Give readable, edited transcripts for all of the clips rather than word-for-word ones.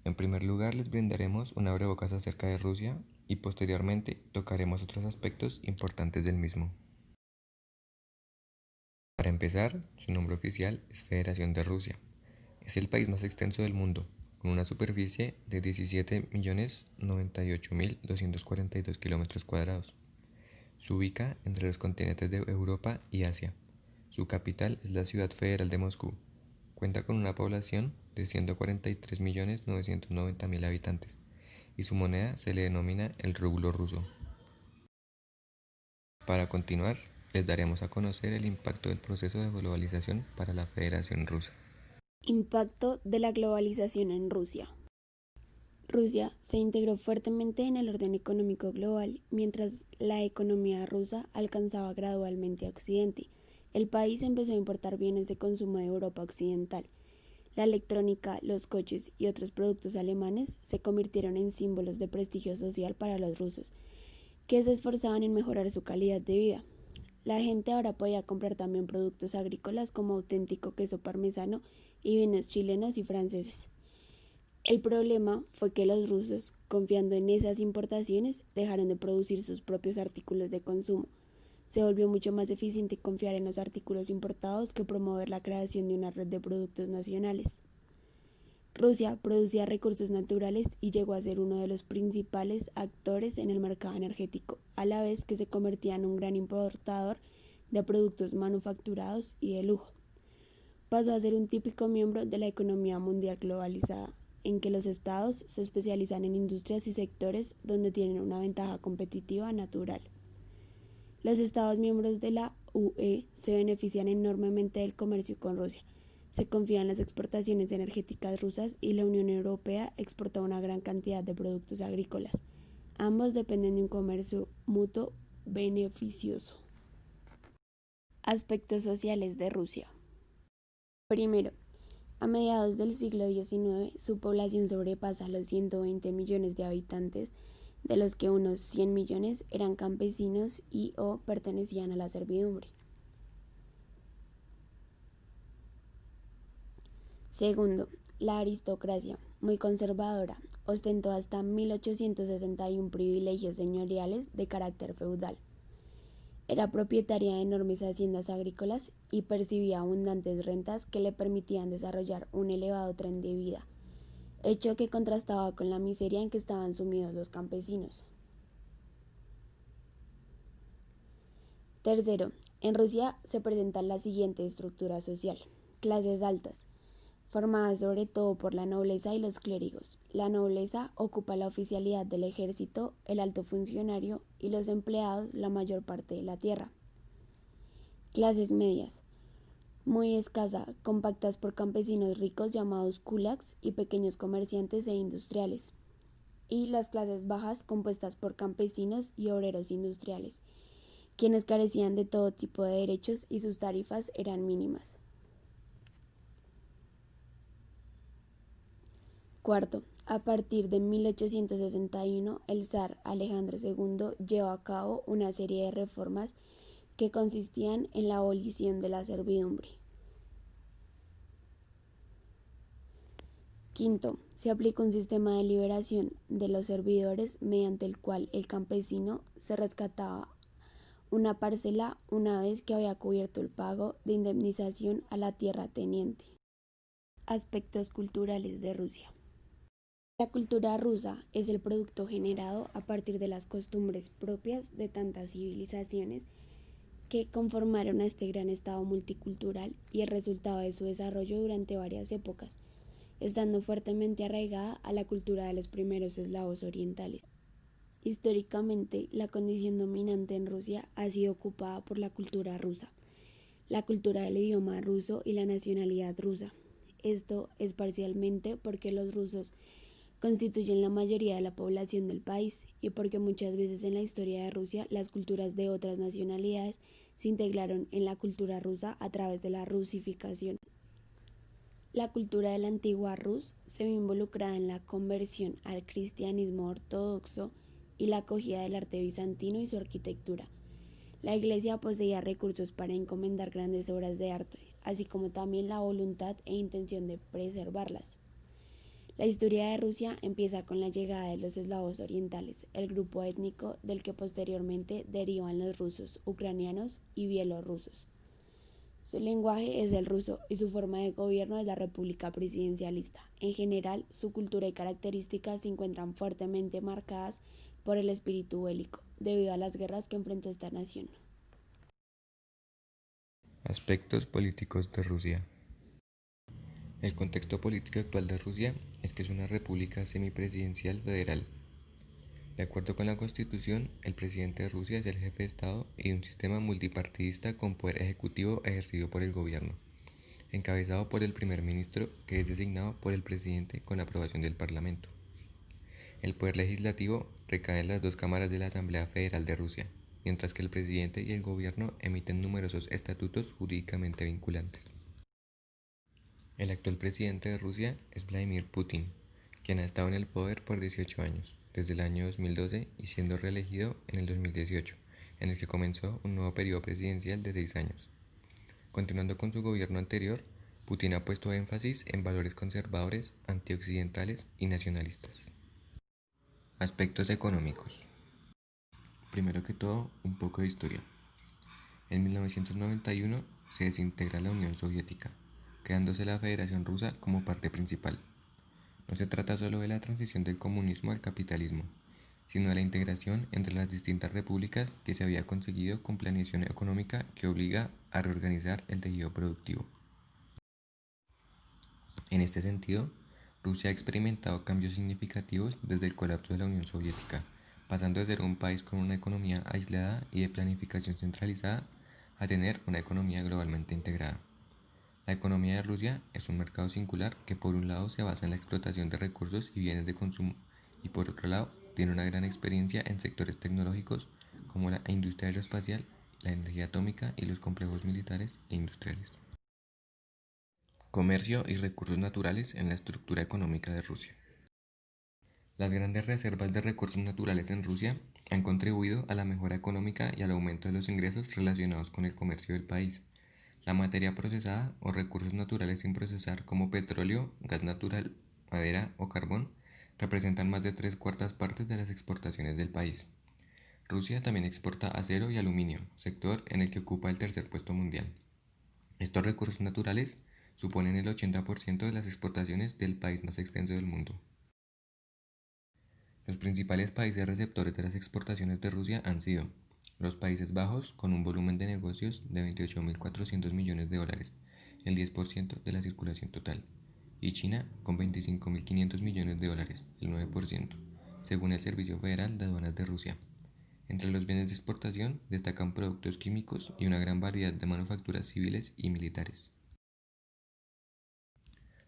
En primer lugar, les brindaremos un abrebocas acerca de Rusia y posteriormente tocaremos otros aspectos importantes del mismo. Para empezar, su nombre oficial es Federación de Rusia. Es el país más extenso del mundo, con una superficie de 17.098.242 kilómetros cuadrados. Se ubica entre los continentes de Europa y Asia. Su capital es la ciudad federal de Moscú. Cuenta con una población de 143.990.000 habitantes y su moneda se le denomina el rublo ruso. Para continuar, les daremos a conocer el impacto del proceso de globalización para la Federación Rusa. Impacto de la globalización en Rusia. Rusia se integró fuertemente en el orden económico global, mientras la economía rusa alcanzaba gradualmente a Occidente. El país empezó a importar bienes de consumo de Europa Occidental. La electrónica, los coches y otros productos alemanes se convirtieron en símbolos de prestigio social para los rusos, que se esforzaban en mejorar su calidad de vida. La gente ahora podía comprar también productos agrícolas como auténtico queso parmesano y vinos chilenos y franceses. El problema fue que los rusos, confiando en esas importaciones, dejaron de producir sus propios artículos de consumo. Se volvió mucho más eficiente confiar en los artículos importados que promover la creación de una red de productos nacionales. Rusia producía recursos naturales y llegó a ser uno de los principales actores en el mercado energético, a la vez que se convertía en un gran importador de productos manufacturados y de lujo. Pasó a ser un típico miembro de la economía mundial globalizada, en que los estados se especializan en industrias y sectores donde tienen una ventaja competitiva natural. Los estados miembros de la UE se benefician enormemente del comercio con Rusia. Se confía en las exportaciones energéticas rusas y la Unión Europea exporta una gran cantidad de productos agrícolas. Ambos dependen de un comercio mutuo beneficioso. Aspectos sociales de Rusia. Primero, a mediados del siglo XIX, su población sobrepasa los 120 millones de habitantes, de los que unos 100 millones eran campesinos y o pertenecían a la servidumbre. Segundo, la aristocracia, muy conservadora, ostentó hasta 1861 privilegios señoriales de carácter feudal. Era propietaria de enormes haciendas agrícolas y percibía abundantes rentas que le permitían desarrollar un elevado tren de vida, hecho que contrastaba con la miseria en que estaban sumidos los campesinos. Tercero, en Rusia se presenta la siguiente estructura social: clases altas, formadas sobre todo por la nobleza y los clérigos. La nobleza ocupa la oficialidad del ejército, el alto funcionario y los empleados la mayor parte de la tierra. Clases medias, muy escasa, compactas por campesinos ricos llamados kulaks y pequeños comerciantes e industriales. Y las clases bajas, compuestas por campesinos y obreros industriales, quienes carecían de todo tipo de derechos y sus tarifas eran mínimas. Cuarto, a partir de 1861, el zar Alejandro II llevó a cabo una serie de reformas que consistían en la abolición de la servidumbre. Quinto, se aplicó un sistema de liberación de los servidores mediante el cual el campesino se rescataba una parcela una vez que había cubierto el pago de indemnización a la tierrateniente. Aspectos culturales de Rusia. La cultura rusa es el producto generado a partir de las costumbres propias de tantas civilizaciones que conformaron a este gran estado multicultural y el resultado de su desarrollo durante varias épocas, estando fuertemente arraigada a la cultura de los primeros eslavos orientales. Históricamente, la condición dominante en Rusia ha sido ocupada por la cultura rusa, la cultura del idioma ruso y la nacionalidad rusa. Esto es parcialmente porque los rusos constituyen la mayoría de la población del país y porque muchas veces en la historia de Rusia las culturas de otras nacionalidades se integraron en la cultura rusa a través de la rusificación. La cultura de la antigua Rus se vio involucrada en la conversión al cristianismo ortodoxo y la acogida del arte bizantino y su arquitectura. La Iglesia poseía recursos para encomendar grandes obras de arte, así como también la voluntad e intención de preservarlas. La historia de Rusia empieza con la llegada de los eslavos orientales, el grupo étnico del que posteriormente derivan los rusos, ucranianos y bielorrusos. Su lenguaje es el ruso y su forma de gobierno es la república presidencialista. En general, su cultura y características se encuentran fuertemente marcadas por el espíritu bélico, debido a las guerras que enfrentó esta nación. Aspectos políticos de Rusia. El contexto político actual de Rusia es que es una república semipresidencial federal. De acuerdo con la Constitución, el presidente de Rusia es el jefe de Estado y un sistema multipartidista con poder ejecutivo ejercido por el gobierno, encabezado por el primer ministro, que es designado por el presidente con la aprobación del Parlamento. El poder legislativo recae en las dos cámaras de la Asamblea Federal de Rusia, mientras que el presidente y el gobierno emiten numerosos estatutos jurídicamente vinculantes. El actual presidente de Rusia es Vladimir Putin, quien ha estado en el poder por 18 años, desde el año 2012 y siendo reelegido en el 2018, en el que comenzó un nuevo periodo presidencial de 6 años. Continuando con su gobierno anterior, Putin ha puesto énfasis en valores conservadores, antioccidentales y nacionalistas. Aspectos económicos. Primero que todo, un poco de historia. En 1991 se desintegra la Unión Soviética, quedándose la Federación Rusa como parte principal. No se trata solo de la transición del comunismo al capitalismo, sino de la integración entre las distintas repúblicas que se había conseguido con planeación económica que obliga a reorganizar el tejido productivo. En este sentido, Rusia ha experimentado cambios significativos desde el colapso de la Unión Soviética, pasando de ser un país con una economía aislada y de planificación centralizada a tener una economía globalmente integrada. La economía de Rusia es un mercado singular que por un lado se basa en la explotación de recursos y bienes de consumo y por otro lado tiene una gran experiencia en sectores tecnológicos como la industria aeroespacial, la energía atómica y los complejos militares e industriales. Comercio y recursos naturales en la estructura económica de Rusia. Las grandes reservas de recursos naturales en Rusia han contribuido a la mejora económica y al aumento de los ingresos relacionados con el comercio del país. La materia procesada o recursos naturales sin procesar como petróleo, gas natural, madera o carbón representan más de 3/4 partes de las exportaciones del país. Rusia también exporta acero y aluminio, sector en el que ocupa el tercer puesto mundial. Estos recursos naturales suponen el 80% de las exportaciones del país más extenso del mundo. Los principales países receptores de las exportaciones de Rusia han sido los Países Bajos, con un volumen de negocios de 28.400 millones de dólares, el 10% de la circulación total, y China, con 25.500 millones de dólares, el 9%, según el Servicio Federal de Aduanas de Rusia. Entre los bienes de exportación destacan productos químicos y una gran variedad de manufacturas civiles y militares.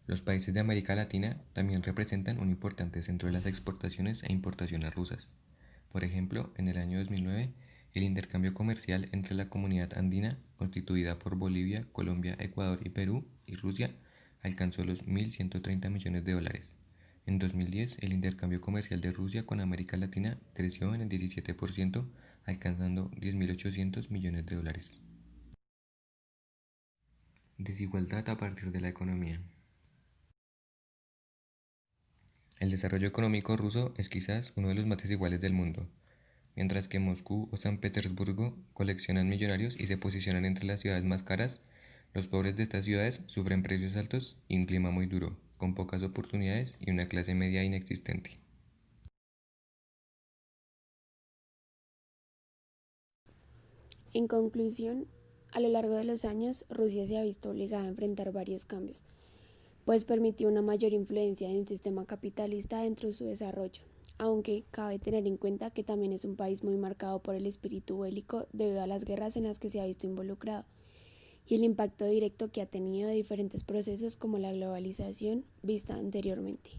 Los países de América Latina también representan un importante centro de las exportaciones e importaciones rusas. Por ejemplo, en el año 2009, el intercambio comercial entre la comunidad andina, constituida por Bolivia, Colombia, Ecuador y Perú, y Rusia, alcanzó los 1.130 millones de dólares. En 2010, el intercambio comercial de Rusia con América Latina creció en el 17%, alcanzando 10.800 millones de dólares. Desigualdad a partir de la economía. El desarrollo económico ruso es quizás uno de los más desiguales del mundo. Mientras que Moscú o San Petersburgo coleccionan millonarios y se posicionan entre las ciudades más caras, los pobres de estas ciudades sufren precios altos y un clima muy duro, con pocas oportunidades y una clase media inexistente. En conclusión, a lo largo de los años, Rusia se ha visto obligada a enfrentar varios cambios, pues permitió una mayor influencia de un sistema capitalista dentro de su desarrollo, aunque cabe tener en cuenta que también es un país muy marcado por el espíritu bélico debido a las guerras en las que se ha visto involucrado y el impacto directo que ha tenido de diferentes procesos como la globalización vista anteriormente.